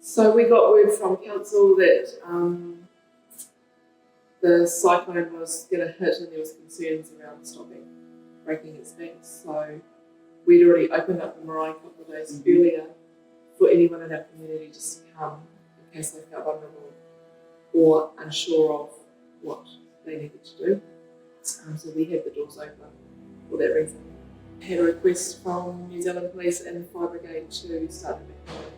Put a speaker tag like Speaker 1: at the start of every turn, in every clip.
Speaker 1: So we got word from council that the cyclone was going to hit and there was concerns around stopping breaking its banks. So we'd already opened up the marae a couple of days earlier for anyone in our community just to come in case they felt vulnerable or unsure of what they needed to do. So we had the doors open for that reason. I had a request from New Zealand Police and the Fire Brigade to start evacuating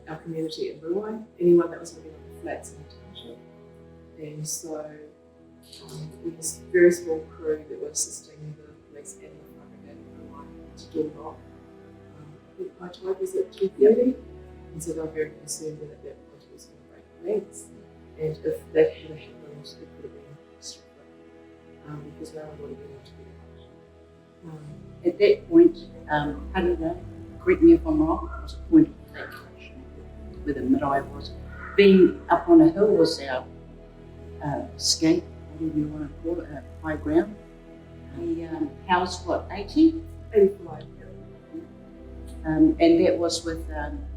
Speaker 1: our community in Parirau, anyone that was living on the flats in the township. And so we had a very small crew that were assisting the police and the Fire Brigade in Parirau to door knock. I think high tide was at 2:30, and so they were very concerned that at that point it was going to break banks. And if that had happened, it could have been catastrophic because no one would have been able to get out.
Speaker 2: At that point, Parirau, correct me if I'm wrong, was a point of evacuation where the marae was. Being up on a hill was our escape, whatever you want to call it, high ground. We housed, 80?
Speaker 1: 85.
Speaker 2: And that was with,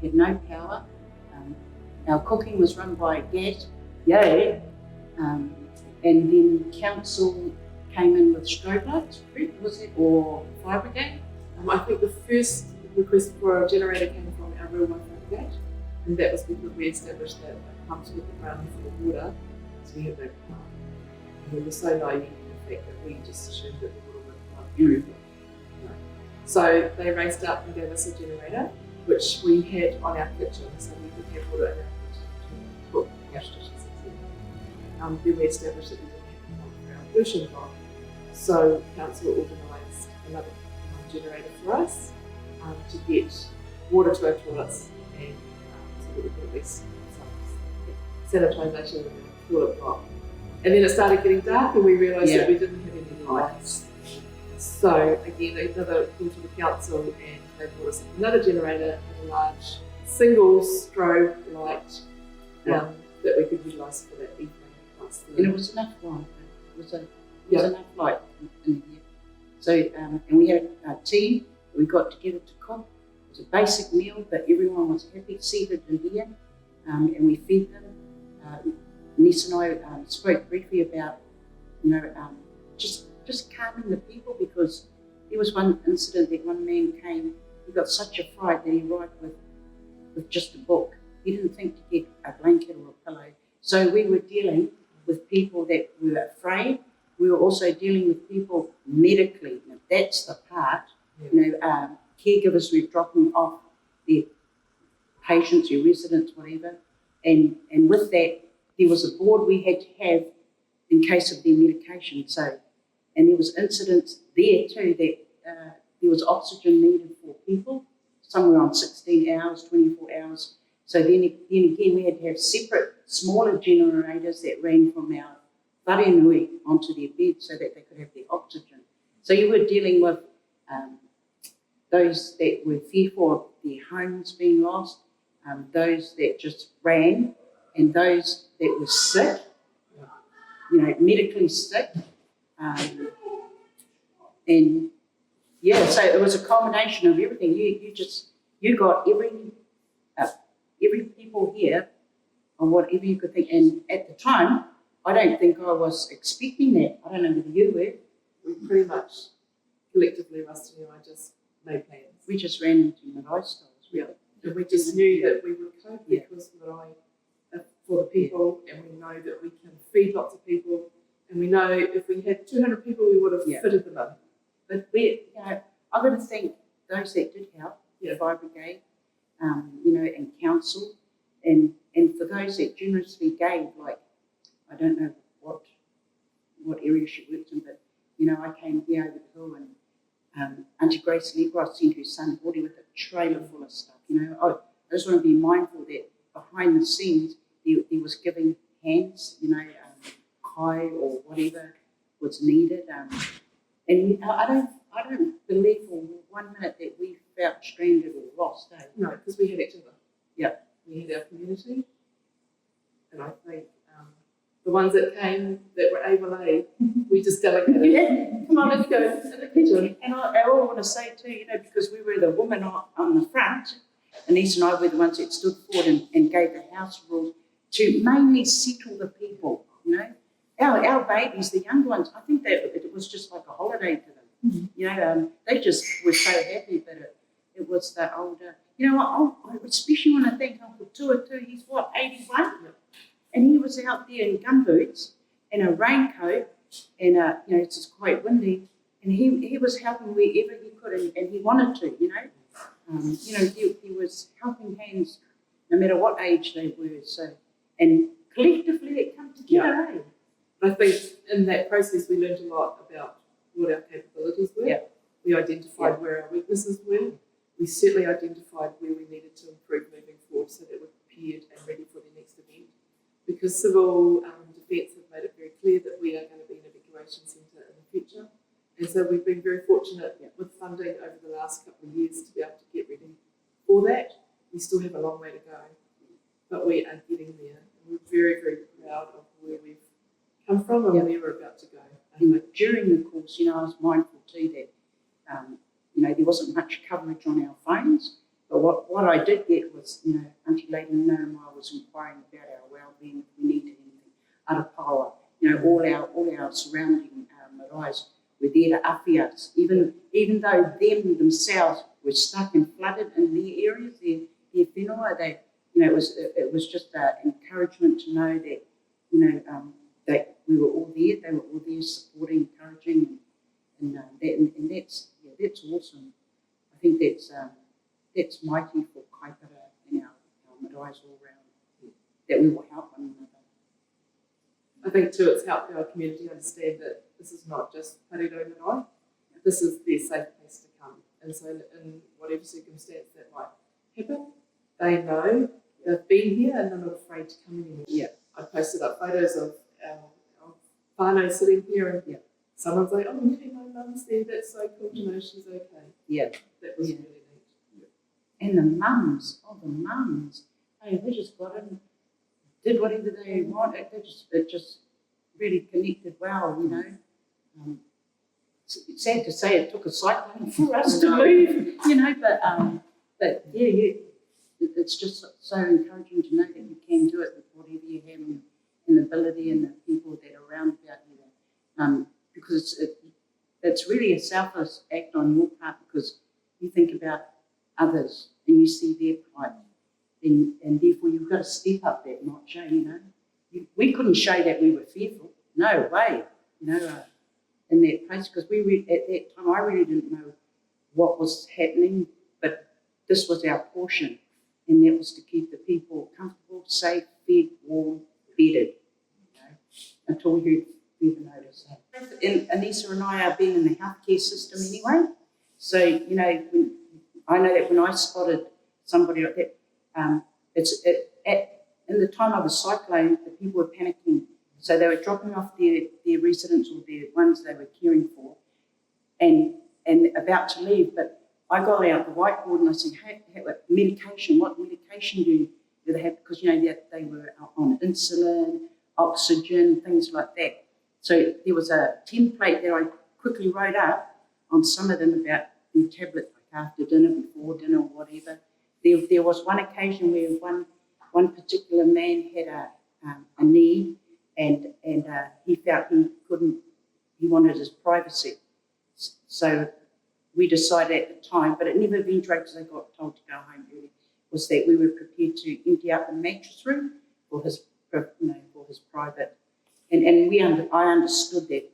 Speaker 2: we had no power. Our cooking was run by gas, yay. And then council came in with strobe lights, was it, or Fire Brigade?
Speaker 1: I think the first request for a generator came from our real Fire Brigade, and that was because we established that it pumps with the ground full of water, so we had no power. And we were so naive in the fact that we just assumed that the water would pump everywhere. No. So they raced up and gave us a generator, which we had on our kitchen, so we could have water in our kitchen to cook our dishes. Then we established that we didn't have a pump for our pollution bomb. So council organised another generator for us to get water to our toilets and so that we could at least some sanitisation in the toilet block. And then it started getting dark and we realised that we didn't have any lights. So again, another call to the council, and they brought us another generator and a large single strobe light that we could utilise for that evening.
Speaker 2: And it was enough light. It was enough light in here. So, and we had tea. We got together to cook. It was a basic meal, but everyone was happy, seated in here, and we fed them. Ness and I spoke briefly about, just calming the people, because there was one incident that one man came. He got such a fright that he arrived with just a book. He didn't think to get a blanket or a pillow. So we were dealing with people that were afraid. We were also dealing with people medically. Now that's the part. Caregivers were dropping off their patients, their residents, whatever. And with that, there was a board we had to have in case of their medication. So, and there was incidents there too that there was oxygen needed for people, somewhere on 16 hours, 24 hours. So then again, we had to have separate, smaller generators that ran from our wharenui onto their bed so that they could have their oxygen. So you were dealing with those that were fearful of their homes being lost, those that just ran, and those that were sick, medically sick. And yeah, so it was a combination of everything. You got every people here on whatever you could think. And at the time, I don't think I was expecting that. I don't know whether you were.
Speaker 1: We pretty much collectively, Rusty and I just made plans.
Speaker 2: We just ran into marae styles, really.
Speaker 1: And we just knew that we would cope because marae for the people, and we know that we can feed lots of people, and we know if we had 200 people, we would have fitted them in.
Speaker 2: But I've got to thank those that did help, the Fire Brigade, and council, and for those that generously gave, like, I don't know what area she worked in, but I came here over the hill, and Auntie Grace Legros sent her son Bordy with a trailer full of stuff. I just want to be mindful that behind the scenes there was giving hands, kai or whatever was needed, and I don't believe for 1 minute that we felt stranded or lost.
Speaker 1: No, because we had each other.
Speaker 2: Yeah,
Speaker 1: we had our community, and I think the ones that came that were able, we just delegated. Come on, let's go in the kitchen.
Speaker 2: And I want to say too, because we were the women on the front, Anise and I were the ones that stood forward and gave the house rules to mainly settle the people, you know. Our babies, the younger ones, I think that it was just like a holiday to them.
Speaker 1: Mm-hmm.
Speaker 2: You know, they just were so happy that it was the older, you know, especially when I think Uncle Tuatu, he's what, 81? And he was out there in gumboots and a raincoat and, you know, it's just quite windy. And he was helping wherever he could and he wanted to, you know. You know, he was helping hands no matter what age they were. So, and collectively it came together, eh?
Speaker 1: I think in that process we learned a lot about what our capabilities were.
Speaker 2: Yeah.
Speaker 1: We identified where our weaknesses were. We certainly identified where we needed to improve moving forward so that we're prepared and ready for the next event. Because Civil Defence have made it very clear that we are going to be an evacuation centre in the future. And so we've been very fortunate with funding over the last couple of years to be able to get ready for that. We still have a long way to go, but we are getting there. And we're very, very proud of where we've come from and where we're about to go.
Speaker 2: And during the course, you know, I was mindful too that, you know, there wasn't much coverage on our phones, but what I did get was, you know, Auntie Lady Naramai was inquiring about our well-being, if we needed anything, Arapawa, you know, all our surrounding maraes were there to awhi us, even though them themselves were stuck and flooded in their areas, their whenua, they, you know, it was just encouragement to know that, you know, that we were all there, they were all there supporting, encouraging, and that's awesome. I think that's mighty for Kaipara and our maraes all around, that we will help one another.
Speaker 1: I think too it's helped our community understand that this is not just Parirau Marae, this is their safe place to come. And so in whatever circumstance that might happen, they know they've been here and they're not afraid to come anymore.
Speaker 2: Yeah.
Speaker 1: I posted up photos of whānau sitting here and someone's like, oh yeah, my mum's there, that's so cool to know she's okay.
Speaker 2: Yeah.
Speaker 1: That was really neat.
Speaker 2: And the mums, hey, they just got in, did whatever they wanted. It just really connected well, you know. It's sad to say it took a cyclone for us to move, you know, but yeah, it's just so encouraging to know that you can do it with whatever you have and the ability and the people that are around about you. Because it's really a selfless act on your part because you think about others and you see their plight. And therefore you've got to step up that notch, you know. We couldn't show that we were fearful. No way, you know, in that place, because at that time I really didn't know what was happening, but this was our portion, and that was to keep the people comfortable, safe, fed, warm, bedded, you know, until we even noticed that. And Anissa and I are being in the healthcare system anyway, so, you know, I know that when I spotted somebody like that, in the time of the cyclone, the people were panicking. So they were dropping off their residents or their ones they were caring for and about to leave. But I got out the whiteboard and I said, hey, medication, what medication do they have? Because, you know, they were on insulin, oxygen, things like that. So there was a template that I quickly wrote up on some of them about their tablets, like after dinner, before dinner, or whatever. There was one occasion where one particular man had a need and he felt he wanted his privacy. So we decided at the time, but it never eventuated because they got told to go home early, was that we were prepared to empty out the mattress room for his, for his private. And I understood that.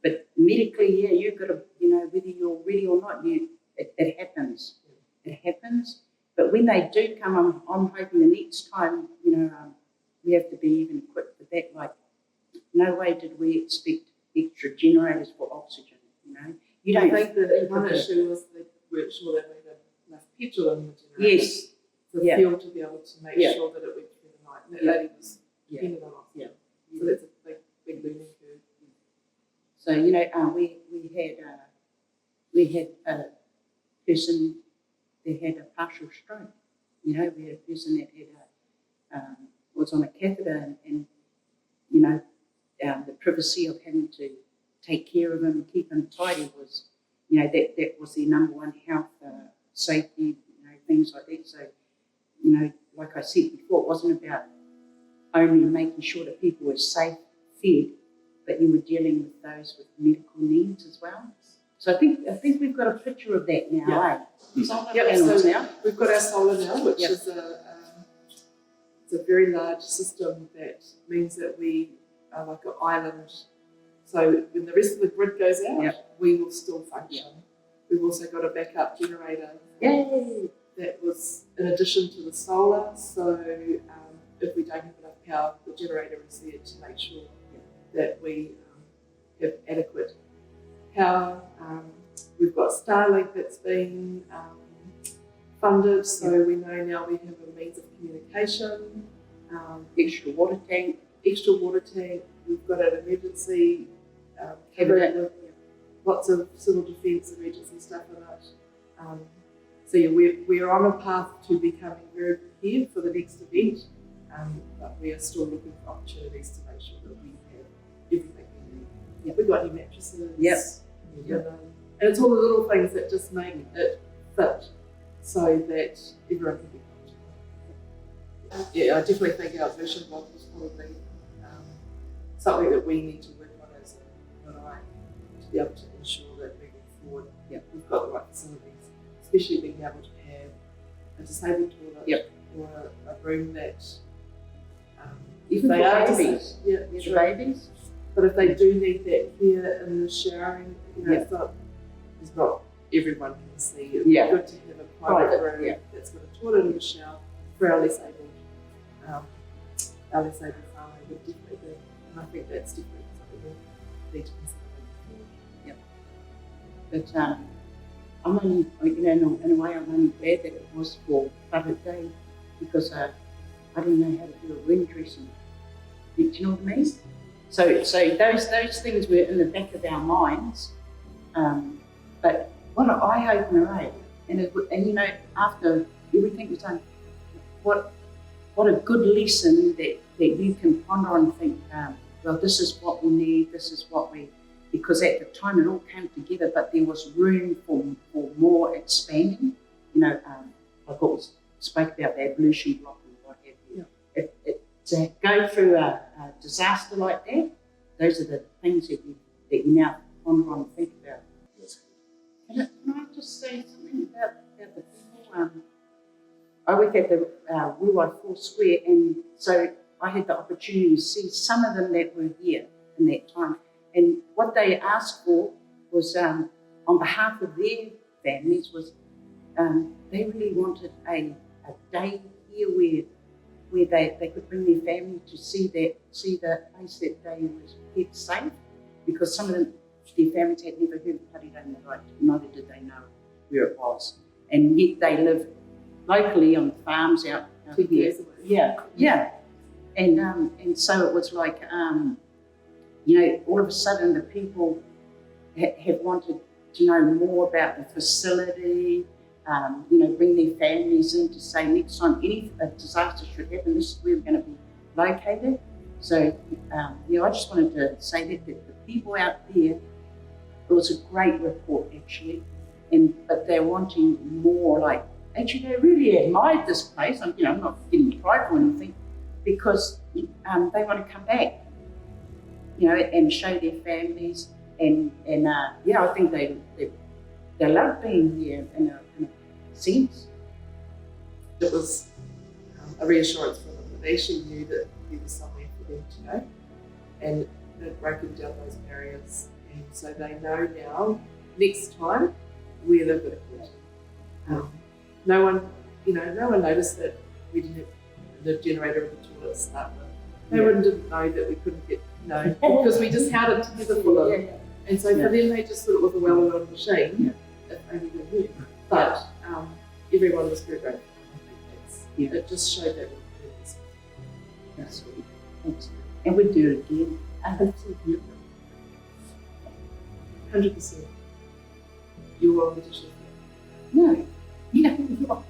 Speaker 2: But medically, yeah, you've got to, you know, whether you're ready or not, it happens. It happens. But when they do come, I'm hoping the next time, you know, we have to be even equipped with that. Like, no way did we expect extra generators for oxygen, you know. You don't
Speaker 1: think that one issue was they weren't sure that we had enough petrol in the generator.
Speaker 2: Yes.
Speaker 1: For the fuel to be able to make sure that it went through the night. And that lady was dependent on oxygen. Yeah. So that's a big learning curve.
Speaker 2: So, you know, we had a person that had a partial stroke. You know, we had a person that had was on a catheter and you know, the privacy of having to take care of him, keep him tidy was, you know, that was their number one health safety, you know, things like that. So, like I said before, it wasn't about only making sure that people were safe, fed, but you were dealing with those with medical needs as well. So I think we've got a picture of that now, eh? Solar panels
Speaker 1: so
Speaker 2: now.
Speaker 1: we've got our solar now, which is it's a very large system that means that we are like an island. So when the rest of the grid goes out, we will still function. We've also got a backup generator.
Speaker 2: Yay!
Speaker 1: That was in addition to the solar. So if we don't have enough power, the generator is there to make sure that we have adequate power. We've got Starlink that's been funded, so we know now we have a means of communication.
Speaker 2: Extra water tank.
Speaker 1: We've got an emergency cabinet with lots of civil defence emergency stuff in it. So we're on a path to becoming very prepared for the next event, but we are still looking for opportunities to make sure that we have everything we need. We've got new mattresses. And it's all the little things that just make it fit so that everyone can be comfortable. I definitely think our vision block was probably something that we need to work on as an eye to be able to ensure that moving forward, we've got the right facilities, especially being able to have a disabled toilet or a room that
Speaker 2: even
Speaker 1: they are
Speaker 2: babies. Babies.
Speaker 1: But if they do need that care in the showering, it's not everyone can see. It's good to have a private room that's got a toilet and a shower for our less able family would definitely be. And I think that's definitely something we need to consider.
Speaker 2: But I'm only, in a way, I'm only glad that it was for Father's Day because I didn't know how to do a wind dressing. Do you know what I mean? So those things were in the back of our minds. But what an eye-opener, eh? And after everything was done, what a good lesson that you can ponder on and think, well, this is what we need, this is what we, because at the time it all came together, but there was room for more expanding. I've always spoke about the evolution block and what have you. To go through a disaster like that, those are the things that you now ponder on and think about. Can I just say something about the people? I work at the Ruai 4 Square, and so I had the opportunity to see some of them that were here in that time. And what they asked for was, on behalf of their families, was they really wanted a day here where they could bring their family to see the place that they was kept safe, because some of them, their families had never heard of Parirau Marae, neither did they know where it was. And yet they live locally on farms out here. Yeah. And so it was like, all of a sudden the people have wanted to know more about the facility, bring their families in to say next time a disaster should happen, this is where we're going to be located. So, I just wanted to say that the people out there, it was a great report actually, but they're wanting more, like, actually they really admired this place. I'm not getting prideful or anything, because they want to come back, and show their families, and I think they love being here in a sense.
Speaker 1: It was a reassurance for them that they actually knew that there was somewhere for them to go, and it had broken down those barriers, and so they know now next time where they've got to go. No one noticed that we didn't have the generator in the toilet to start with. No one didn't know that we couldn't get, because we just held it together for them. And so for them, they just thought it was a well-oiled machine, if only they knew. But everyone was very grateful. I think it just showed that we're purpose.
Speaker 2: That's sweet. Thanks. And we'd do it again. Absolutely.
Speaker 1: 100%. You're welcome to share.
Speaker 2: No. Helena can cook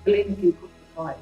Speaker 2: the pie.